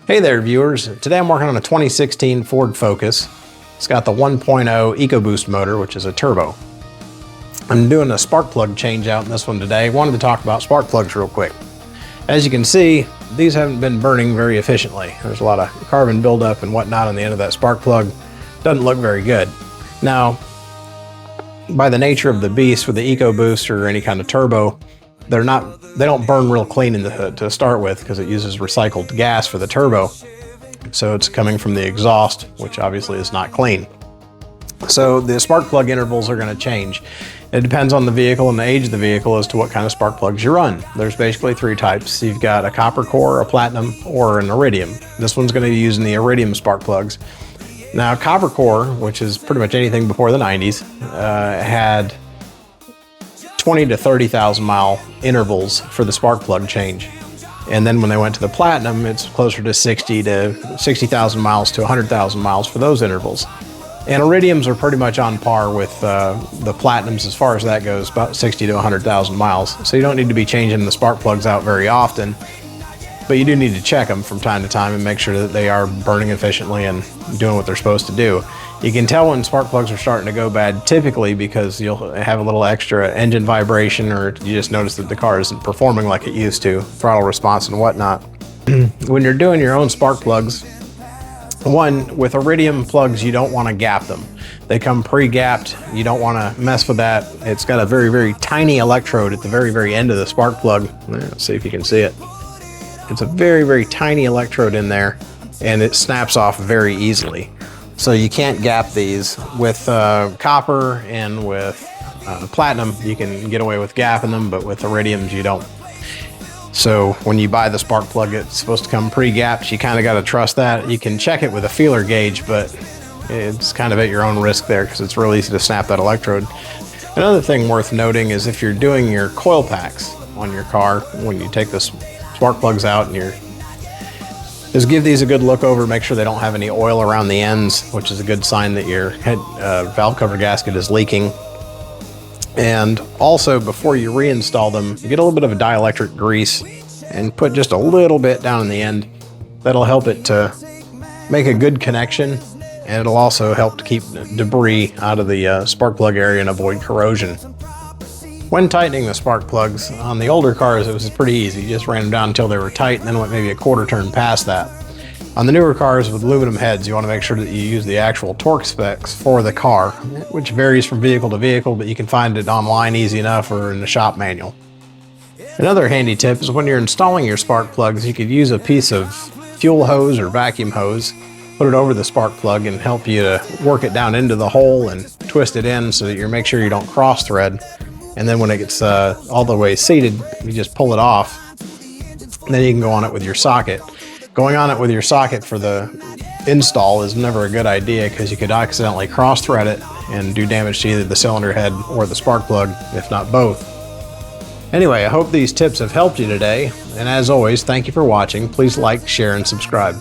Hey there viewers, today I'm working on a 2016 Ford Focus. It's got the 1.0 EcoBoost motor, which is a turbo. I'm doing a spark plug change out in this one today. Wanted to talk about spark plugs real quick. As you can see, these haven't been burning very efficiently. There's a lot of carbon buildup and whatnot on the end of that spark plug. Doesn't look very good. Now, by the nature of the beast with the EcoBoost or any kind of turbo, they don't burn real clean to start with because it uses recycled gas for the turbo. So it's coming from the exhaust, which obviously is not clean. So the spark plug intervals are going to change. It depends on the vehicle and the age of the vehicle as to what kind of spark plugs you run. There's basically three types. You've got a copper core, a platinum, or an iridium. This one's going to be using the iridium spark plugs. Now, copper core, which is pretty much anything before the 90s, had 20 to 30,000 mile intervals for the spark plug change. And then when they went to the platinum, it's closer to 60,000 miles to 100,000 miles for those intervals. And iridiums are pretty much on par with the platinums as far as that goes, about 60 to 100,000 miles. So you don't need to be changing the spark plugs out very often, but you do need to check them from time to time and make sure that they are burning efficiently and doing what they're supposed to do. You can tell when spark plugs are starting to go bad typically because you'll have a little extra engine vibration, or you just notice that the car isn't performing like it used to, throttle response and whatnot. When you're doing your own spark plugs, one, with iridium plugs, you don't want to gap them. They come pre-gapped. You don't want to mess with that. It's got a very, very tiny electrode at the very, very end of the spark plug. Let's see if you can see it. It's a very, very tiny electrode in there, and it snaps off very easily. So you can't gap these. With copper and with platinum, you can get away with gapping them, but with iridiums, you don't. So when you buy the spark plug, it's supposed to come pre-gapped. You kind of got to trust that. You can check it with a feeler gauge, but it's kind of at your own risk there because it's real easy to snap that electrode. Another thing worth noting is if you're doing your coil packs on your car, when you take the spark plugs out and just give these a good look over, make sure they don't have any oil around the ends, which is a good sign that your valve cover gasket is leaking. And also, before you reinstall them, get a little bit of a dielectric grease and put just a little bit down in the end. That'll help it to make a good connection, and it'll also help to keep debris out of the spark plug area and avoid corrosion. When tightening the spark plugs, on the older cars it was pretty easy. You just ran them down until they were tight and then went maybe a quarter turn past that. On the newer cars with aluminum heads, you want to make sure that you use the actual torque specs for the car, which varies from vehicle to vehicle, but you can find it online easy enough or in the shop manual. Another handy tip is when you're installing your spark plugs, you could use a piece of fuel hose or vacuum hose, put it over the spark plug and help you to work it down into the hole and twist it in so that you make sure you don't cross thread. And then when it gets all the way seated, you just pull it off, and then you can go on it with your socket. Going on it with your socket for the install is never a good idea because you could accidentally cross thread it and do damage to either the cylinder head or the spark plug, if not both. Anyway, I hope these tips have helped you today, and as always, thank you for watching. Please like, share, and subscribe.